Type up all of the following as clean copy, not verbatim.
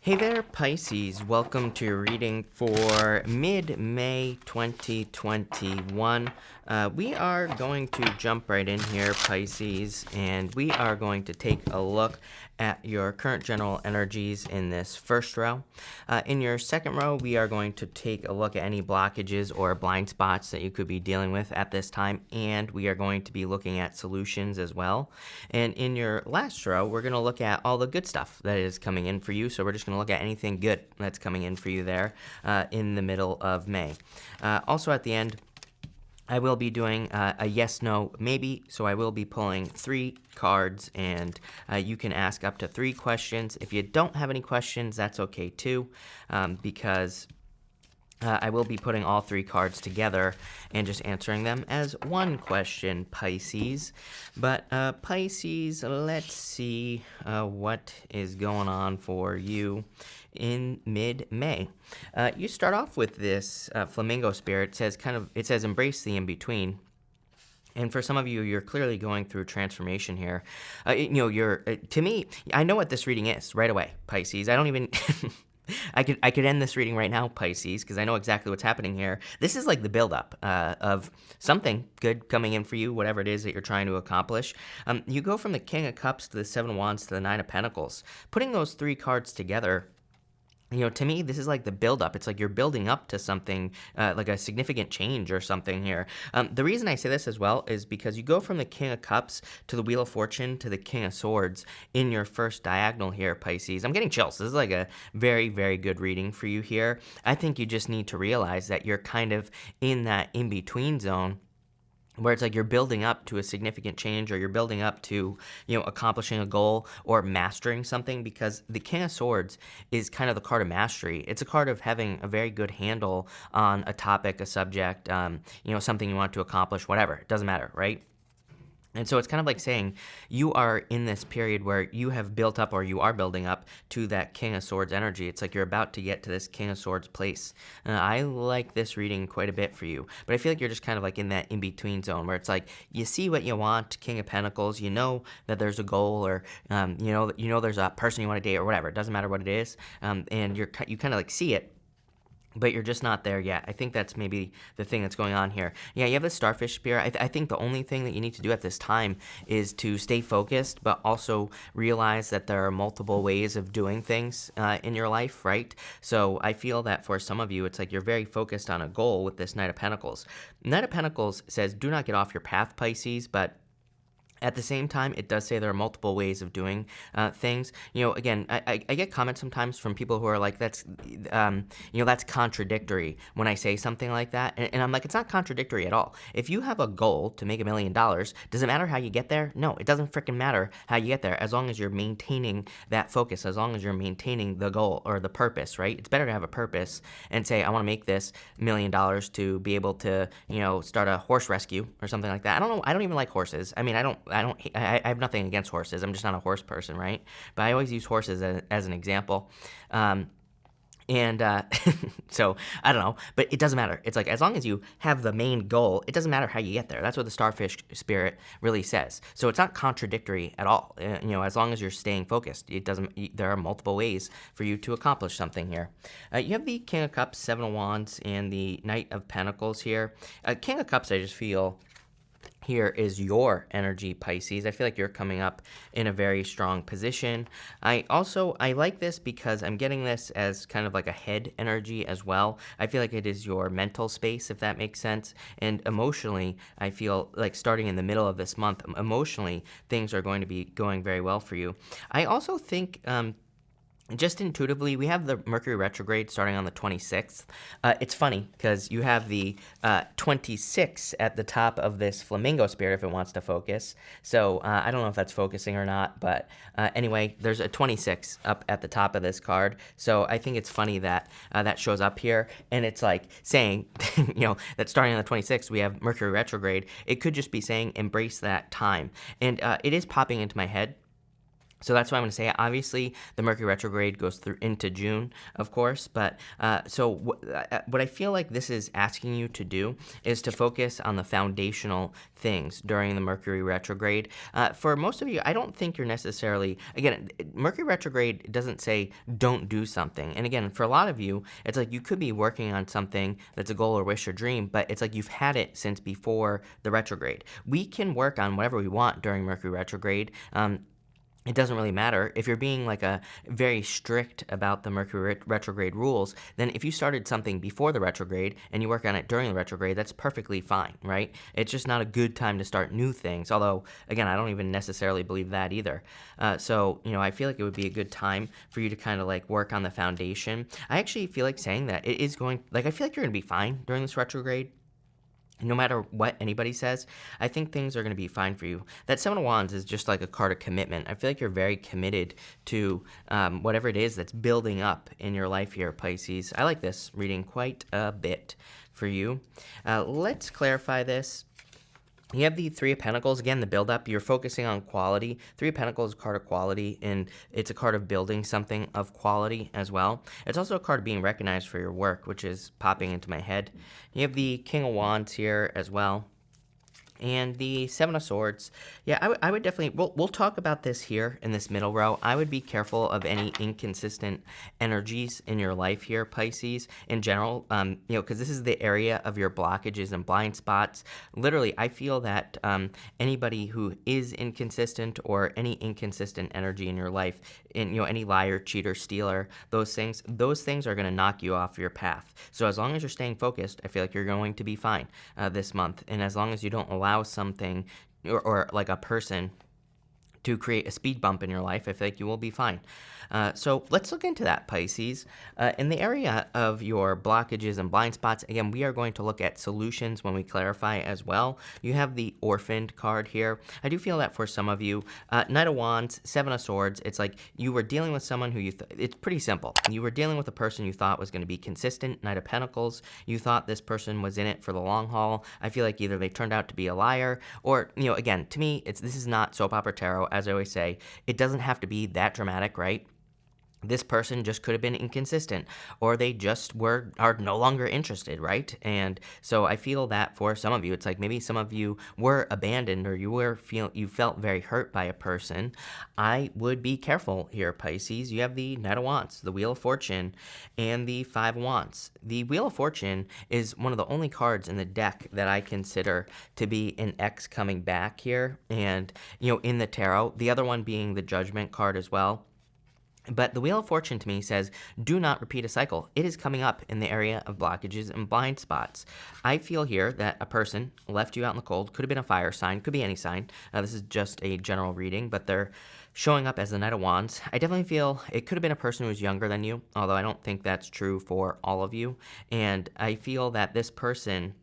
Hey there, Pisces. Welcome to your reading for mid-May 2021. We are going to jump right in here, Pisces, and we are going to take a look at your current general energies in this first row. In your second row, we are going to take a look at any blockages or blind spots that you could be dealing with at this time, and we are going to be looking at solutions as well. And in your last row, we're going to look at all the good stuff that is coming in for you. So we're just going to look at anything good that's coming in for you there in the middle of May. Also at the end, I will be doing a yes, no, maybe. So I will be pulling 3 cards, and you can ask up to 3 questions. If you don't have any questions, that's okay too, because I will be putting all 3 cards together and just answering them as one question, Pisces. But Pisces, let's see what is going on for you in mid-May. You start off with this flamingo spirit. It says embrace the in-between. And for some of you, you're clearly going through transformation here. To me, I know what this reading is right away, Pisces. I don't even... I could end this reading right now, Pisces, because I know exactly what's happening here. This is like the buildup of something good coming in for you, whatever it is that you're trying to accomplish. You go from the King of Cups to the Seven of Wands to the Nine of Pentacles. Putting those 3 cards together, to me, this is like the buildup. It's like you're building up to something, like a significant change or something here. The reason I say this as well is because you go from the King of Cups to the Wheel of Fortune to the King of Swords in your first diagonal here, Pisces. I'm getting chills. This is like a very, very good reading for you here. I think you just need to realize that you're kind of in that in-between zone, where it's like you're building up to a significant change, or you're building up to, accomplishing a goal or mastering something, because the King of Swords is kind of the card of mastery. It's a card of having a very good handle on a topic, a subject, something you want to accomplish, whatever. It doesn't matter, right? And so it's kind of like saying you are in this period where you have built up, or you are building up to that King of Swords energy. It's like you're about to get to this King of Swords place. I like this reading quite a bit for you, but I feel like you're just kind of like in that in-between zone where it's like you see what you want, King of Pentacles, you know that there's a goal, or there's a person you want to date or whatever. It doesn't matter what it is, and you kind of like see it, but you're just not there yet. I think that's maybe the thing that's going on here. Yeah, you have the starfish spirit. I think the only thing that you need to do at this time is to stay focused, but also realize that there are multiple ways of doing things in your life, right? So I feel that for some of you, it's like you're very focused on a goal with this Knight of Pentacles. Knight of Pentacles says, do not get off your path, Pisces, but at the same time, it does say there are multiple ways of doing things. Again, I get comments sometimes from people who are like, that's contradictory when I say something like that. And I'm like, it's not contradictory at all. If you have a goal to make $1 million, does it matter how you get there? No, it doesn't freaking matter how you get there, as long as you're maintaining that focus, as long as you're maintaining the goal or the purpose, right? It's better to have a purpose and say, I want to make this $1 million to be able to, start a horse rescue or something like that. I don't know. I don't even like horses. I mean, I have nothing against horses. I'm just not a horse person, right? But I always use horses as an example. So I don't know, but it doesn't matter. It's like, as long as you have the main goal, it doesn't matter how you get there. That's what the starfish spirit really says. So it's not contradictory at all. As long as you're staying focused, there are multiple ways for you to accomplish something here. You have the King of Cups, Seven of Wands, and the Knight of Pentacles here. King of Cups, I just feel here is your energy, Pisces. I feel like you're coming up in a very strong position. I like this because I'm getting this as kind of like a head energy as well. I feel like it is your mental space, if that makes sense. And emotionally, I feel like starting in the middle of this month, emotionally, things are going to be going very well for you. I also think just intuitively, we have the Mercury retrograde starting on the 26th. It's funny because you have the 26 at the top of this flamingo spirit if it wants to focus. So I don't know if that's focusing or not, but anyway, there's a 26 up at the top of this card. So I think it's funny that that shows up here, and it's like saying, that starting on the 26th, we have Mercury retrograde. It could just be saying embrace that time. And it is popping into my head So that's why I'm going to say, obviously, the Mercury retrograde goes through into June, of course. But what I feel like this is asking you to do is to focus on the foundational things during the Mercury retrograde. For most of you, I don't think you're necessarily, again, Mercury retrograde doesn't say don't do something. And again, for a lot of you, it's like you could be working on something that's a goal or wish or dream, but it's like you've had it since before the retrograde. We can work on whatever we want during Mercury retrograde. It doesn't really matter. If you're being like a very strict about the Mercury retrograde rules, then if you started something before the retrograde and you work on it during the retrograde, that's perfectly fine, right? It's just not a good time to start new things. Although, again, I don't even necessarily believe that either. I feel like it would be a good time for you to kind of like work on the foundation. I actually feel like saying that it is going, like, I feel like you're going to be fine during this retrograde. No matter what anybody says, I think things are going to be fine for you. That Seven of Wands is just like a card of commitment. I feel like you're very committed to whatever it is that's building up in your life here, Pisces. I like this reading quite a bit for you. Let's clarify this. You have the Three of Pentacles. Again, the build-up. You're focusing on quality. Three of Pentacles is a card of quality, and it's a card of building something of quality as well. It's also a card of being recognized for your work, which is popping into my head. You have the King of Wands here as well. And the Seven of Swords, yeah, I would definitely, we'll talk about this here in this middle row. I would be careful of any inconsistent energies in your life here, Pisces, in general, because this is the area of your blockages and blind spots. Literally, I feel that anybody who is inconsistent or any inconsistent energy in your life, any liar, cheater, stealer, those things are going to knock you off your path. So as long as you're staying focused, I feel like you're going to be fine this month. And as long as you don't allow something or like a person to create a speed bump in your life, I feel like you will be fine. So let's look into that, Pisces. In the area of your blockages and blind spots, again, we are going to look at solutions when we clarify as well. You have the Orphaned card here. I do feel that for some of you, Knight of Wands, Seven of Swords, it's like you were dealing with someone who it's pretty simple. You were dealing with a person you thought was going to be consistent, Knight of Pentacles. You thought this person was in it for the long haul. I feel like either they turned out to be a liar or, again, to me, this is not soap opera tarot. As I always say, it doesn't have to be that dramatic, right? This person just could have been inconsistent, or they just are no longer interested, right? And so I feel that for some of you, it's like maybe some of you were abandoned, or you felt very hurt by a person. I would be careful here, Pisces. You have the Knight of Wands, the Wheel of Fortune, and the Five of Wands. The Wheel of Fortune is one of the only cards in the deck that I consider to be an X coming back here, and in the tarot. The other one being the Judgment card as well. But the Wheel of Fortune to me says, do not repeat a cycle. It is coming up in the area of blockages and blind spots. I feel here that a person left you out in the cold. Could have been a fire sign. Could be any sign. This is just a general reading, but they're showing up as the Knight of Wands. I definitely feel it could have been a person who was younger than you, although I don't think that's true for all of you. And I feel that this person,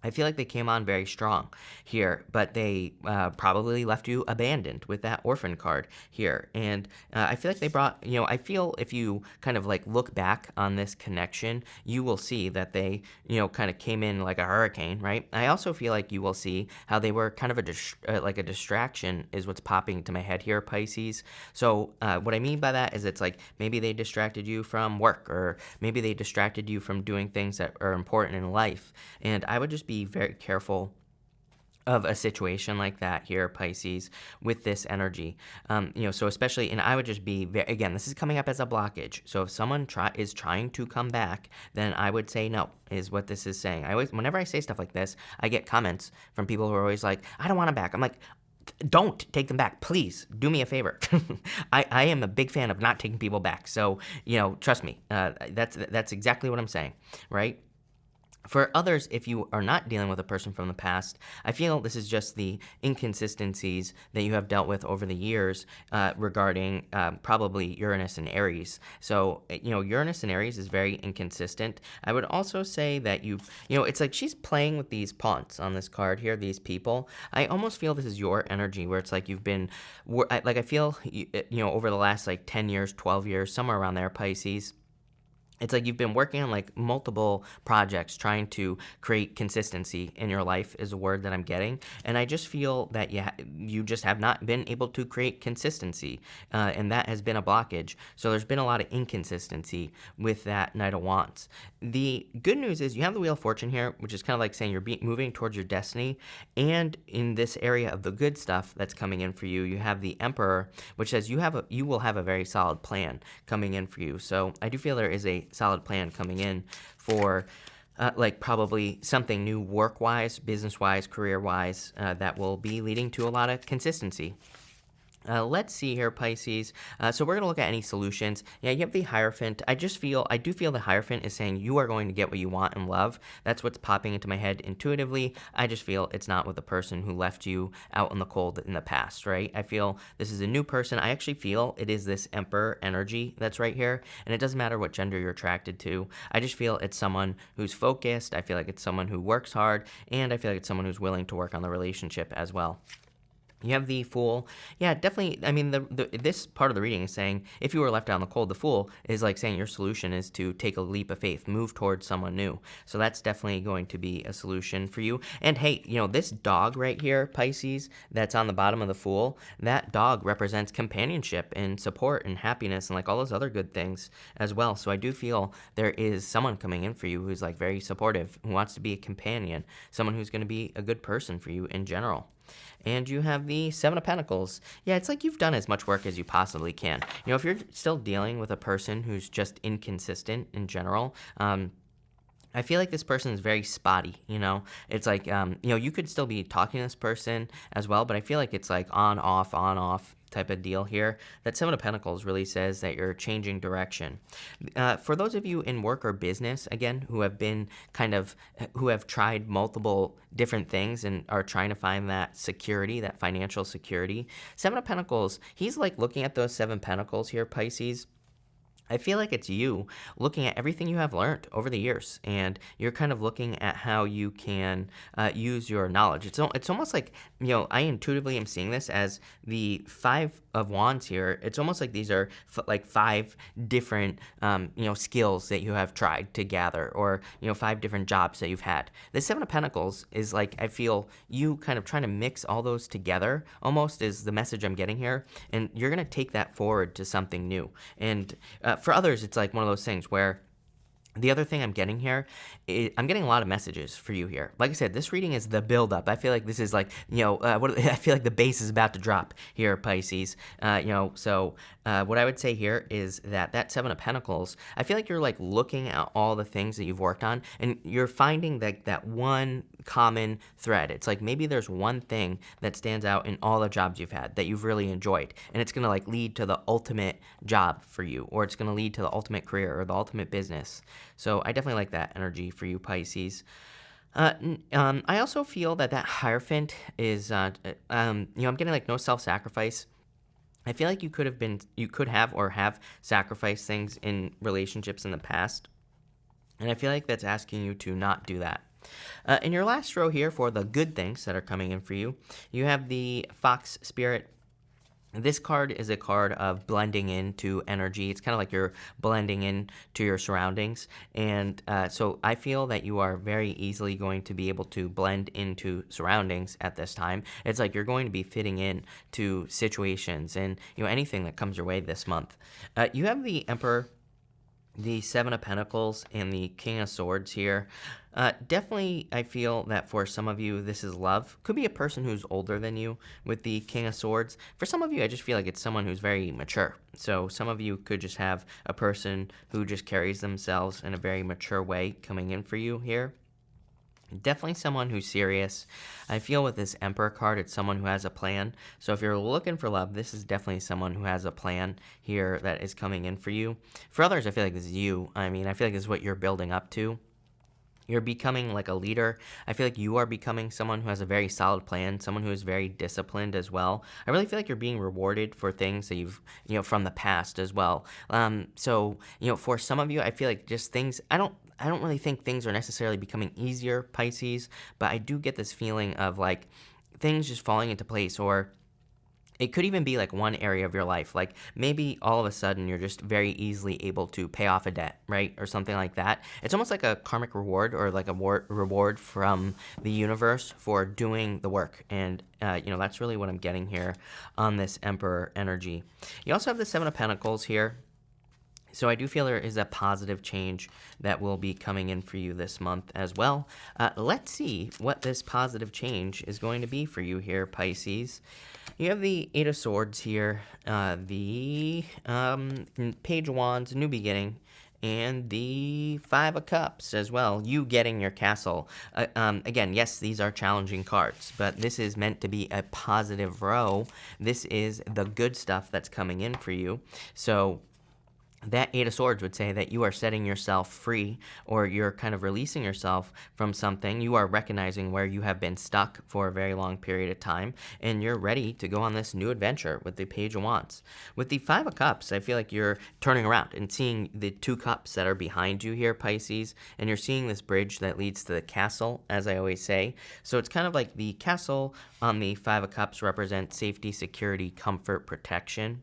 I feel like they came on very strong here, but they probably left you abandoned with that Orphan card here. And I feel like they brought, I feel if you kind of like look back on this connection, you will see that they, kind of came in like a hurricane, right? I also feel like you will see how they were kind of like a distraction is what's popping into my head here, Pisces. So what I mean by that is it's like maybe they distracted you from work, or maybe they distracted you from doing things that are important in life. And I would just be very careful of a situation like that here, Pisces, with this energy. So especially, and I would just be, again, this is coming up as a blockage. So if someone is trying to come back, then I would say no, is what this is saying. Whenever I say stuff like this, I get comments from people who are always like, I don't want them back. I'm like, don't take them back. Please do me a favor. I am a big fan of not taking people back. So, trust me, that's exactly what I'm saying, right? For others, if you are not dealing with a person from the past, I feel this is just the inconsistencies that you have dealt with over the years regarding probably Uranus and Aries. So, Uranus and Aries is very inconsistent. I would also say that it's like she's playing with these pawns on this card here, these people. I almost feel this is your energy where it's like you've been, I feel, over the last like 10 years, 12 years, somewhere around there, Pisces, it's like you've been working on like multiple projects trying to create consistency in your life is a word that I'm getting, and I just feel that you just have not been able to create consistency, and that has been a blockage. So there's been a lot of inconsistency with that Knight of Wands. The good news is you have the Wheel of Fortune here, which is kind of like saying you're moving towards your destiny, and in this area of the good stuff that's coming in for you, you have the Emperor, which says you will have a very solid plan coming in for you. So I do feel there is a solid plan coming in for like probably something new work-wise, business-wise, career-wise, that will be leading to a lot of consistency. Let's see here, Pisces. So we're going to look at any solutions. Yeah, you have the Hierophant. I do feel the Hierophant is saying you are going to get what you want in love. That's what's popping into my head intuitively. I just feel it's not with the person who left you out in the cold in the past, right? I feel this is a new person. I actually feel it is this Emperor energy that's right here. And it doesn't matter what gender you're attracted to. I just feel it's someone who's focused. I feel like it's someone who works hard. And I feel like it's someone who's willing to work on the relationship as well. You have the Fool. Yeah, definitely. I mean, this part of the reading is saying if you were left out in the cold, the Fool is like saying your solution is to take a leap of faith, move towards someone new. So that's definitely going to be a solution for you. And hey, this dog right here, Pisces, that's on the bottom of the Fool, that dog represents companionship and support and happiness and like all those other good things as well. So I do feel there is someone coming in for you who's like very supportive, who wants to be a companion, someone who's going to be a good person for you in general. And you have the Seven of Pentacles. Yeah, it's like you've done as much work as you possibly can. If you're still dealing with a person who's just inconsistent in general, I feel like this person is very spotty, It's like, you could still be talking to this person as well, but I feel like it's like on, off type of deal here. That Seven of Pentacles really says that you're changing direction. For those of you in work or business, again, who have tried multiple different things and are trying to find that security, that financial security, Seven of Pentacles, he's like looking at those Seven Pentacles here, Pisces. I feel like it's you looking at everything you have learned over the years, and you're kind of looking at how you can use your knowledge. It's almost like, I intuitively am seeing this as the Five of Wands here. It's almost like these are like five different, skills that you have tried to gather, or, five different jobs that you've had. The Seven of Pentacles is like, I feel you kind of trying to mix all those together almost is the message I'm getting here, and you're going to take that forward to something new. And for others, it's like one of those things where the other thing I'm getting here, I'm getting a lot of messages for you here. Like I said, this reading is the build-up. I feel like this is like, I feel like the base is about to drop here, Pisces. So what I would say here is that Seven of Pentacles, I feel like you're like looking at all the things that you've worked on, and you're finding that one common thread. It's like maybe there's one thing that stands out in all the jobs you've had that you've really enjoyed, and it's going to like lead to the ultimate job for you, or it's going to lead to the ultimate career or the ultimate business. So I definitely like that energy for you, Pisces. I also feel that Hierophant is, I'm getting like no self-sacrifice. I feel like you could have or have sacrificed things in relationships in the past. And I feel like that's asking you to not do that. In your last row here for the good things that are coming in for you, you have the Fox Spirit. This card is a card of blending into energy. It's kind of like you're blending in to your surroundings. And so I feel that you are very easily going to be able to blend into surroundings at this time. It's like you're going to be fitting in to situations and anything that comes your way this month. You have the Emperor, the Seven of Pentacles, and the King of Swords here. Definitely, I feel that for some of you, this is love. Could be a person who's older than you with the King of Swords. For some of you, I just feel like it's someone who's very mature. So some of you could just have a person who just carries themselves in a very mature way coming in for you here. Definitely someone who's serious. I feel with this Emperor card, it's someone who has a plan. So if you're looking for love, this is definitely someone who has a plan here that is coming in for you. For others, I feel like this is you. I mean, I feel like this is what you're building up to. You're becoming like a leader. I feel like you are becoming someone who has a very solid plan, someone who is very disciplined as well. I really feel like you're being rewarded for things that you've, from the past as well. So, for some of you, I feel like just things, I don't really think things are necessarily becoming easier, Pisces, but I do get this feeling of like things just falling into place, or It could even be like one area of your life. Like maybe all of a sudden you're just very easily able to pay off a debt, right? Or something like that. It's almost like a karmic reward or like a reward from the universe for doing the work. And, that's really what I'm getting here on this Emperor energy. You also have the Seven of Pentacles here. So I do feel there is a positive change that will be coming in for you this month as well. Let's see what this positive change is going to be for you here, Pisces. You have the Eight of Swords here, the Page of Wands, New Beginning, and the Five of Cups as well, you getting your castle. Again, yes, these are challenging cards, but this is meant to be a positive row. This is the good stuff that's coming in for you. So that Eight of Swords would say that you are setting yourself free, or you're kind of releasing yourself from something. You are recognizing where you have been stuck for a very long period of time, and you're ready to go on this new adventure with the Page of Wands. With the Five of Cups, I feel like you're turning around and seeing the two cups that are behind you here, Pisces, and you're seeing this bridge that leads to the castle, as I always say. So it's kind of like the castle on the Five of Cups represents safety, security, comfort, protection.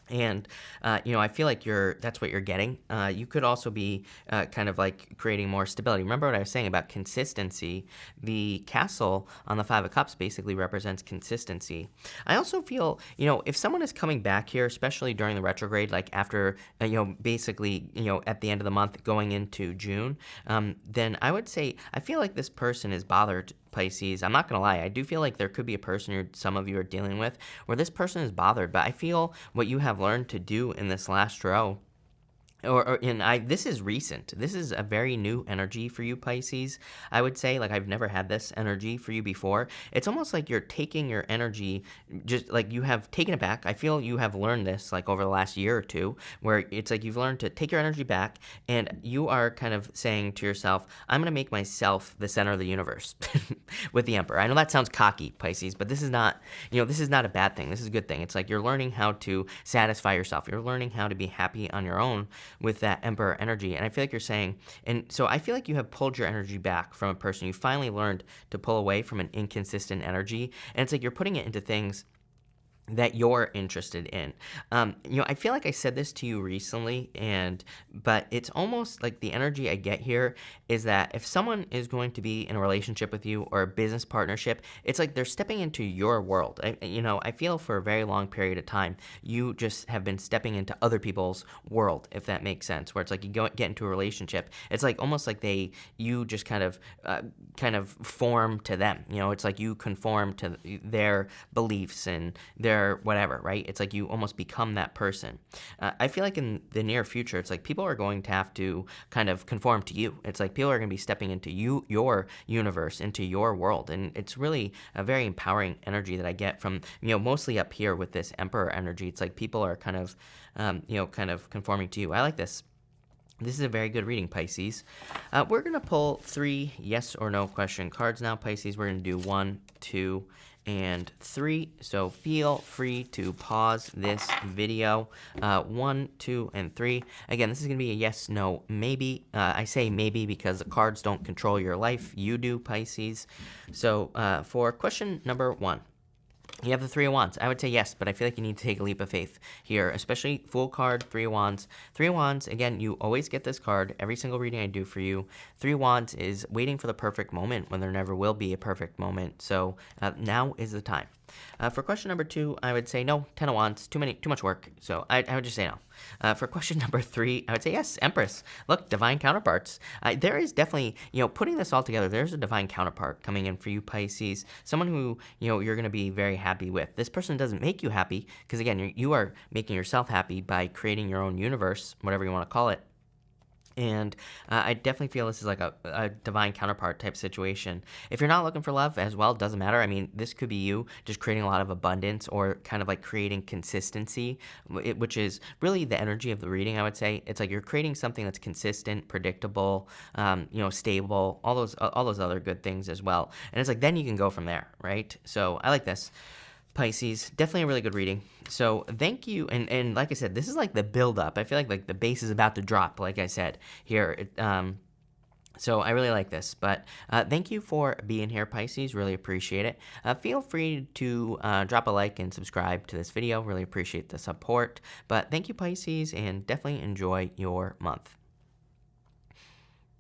And, I feel like that's what you're getting. You could also be kind of like creating more stability. Remember what I was saying about consistency? The castle on the Five of Cups basically represents consistency. I also feel, if someone is coming back here, especially during the retrograde, like after, basically, at the end of the month going into June, then I would say, I feel like this person is bothered, Pisces. I'm not going to lie. I do feel like there could be a person some of you are dealing with where this person is bothered, but I feel what you have learned to do in this last row, this is recent. This is a very new energy for you, Pisces. I would say, like, I've never had this energy for you before. It's almost like you're taking your energy, just like you have taken it back. I feel you have learned this, like, over the last year or two, where it's like you've learned to take your energy back, and you are kind of saying to yourself, I'm going to make myself the center of the universe with the Emperor. I know that sounds cocky, Pisces, but this is not a bad thing. This is a good thing. It's like you're learning how to satisfy yourself. You're learning how to be happy on your own with that Emperor energy. And I feel like you're saying, and so I feel like you have pulled your energy back from a person. You finally learned to pull away from an inconsistent energy. And it's like you're putting it into things that you're interested in. I feel like I said this to you recently, but it's almost like the energy I get here is that if someone is going to be in a relationship with you or a business partnership, it's like they're stepping into your world. I feel for a very long period of time, you just have been stepping into other people's world, if that makes sense, where it's like you get into a relationship. It's like almost like you just kind of form to them. It's like you conform to their beliefs and their whatever, right? It's like you almost become that person. I feel like in the near future, it's like people are going to have to kind of conform to you. It's like people are going to be stepping into your universe, into your world. And it's really a very empowering energy that I get from, mostly up here with this Emperor energy. It's like people are kind of, kind of conforming to you. I like this. This is a very good reading, Pisces. We're going to pull 3 yes or no question cards now, Pisces. We're going to do 1, 2, and 3. So feel free to pause this video. 1, 2, and 3. Again, this is going to be a yes, no, maybe. I say maybe because the cards don't control your life. You do, Pisces. So for question number 1. You have the Three of Wands. I would say yes, but I feel like you need to take a leap of faith here, especially Fool card, Three of Wands. Three of Wands, again, you always get this card every single reading I do for you. Three of Wands is waiting for the perfect moment when there never will be a perfect moment. So now is the time. For question number 2, I would say no. 10 of Wands, too much work. So I would just say no. For question number 3, I would say yes. Empress. Look, divine counterparts. There is definitely, putting this all together, there's a divine counterpart coming in for you, Pisces. Someone who, you're going to be very happy with. This person doesn't make you happy because, again, you are making yourself happy by creating your own universe, whatever you want to call it. And I definitely feel this is like a divine counterpart type situation. If you're not looking for love as well, doesn't matter. I mean, this could be you just creating a lot of abundance or kind of like creating consistency, which is really the energy of the reading, I would say. It's like you're creating something that's consistent, predictable, stable, all those other good things as well. And it's like then you can go from there, right? So I like this. Pisces, definitely a really good reading. So thank you. And like I said, this is like the build up. I feel like the base is about to drop, like I said here. So I really like this, but thank you for being here, Pisces. Really appreciate it. Feel free to drop a like and subscribe to this video. Really appreciate the support. But thank you, Pisces, and definitely enjoy your month.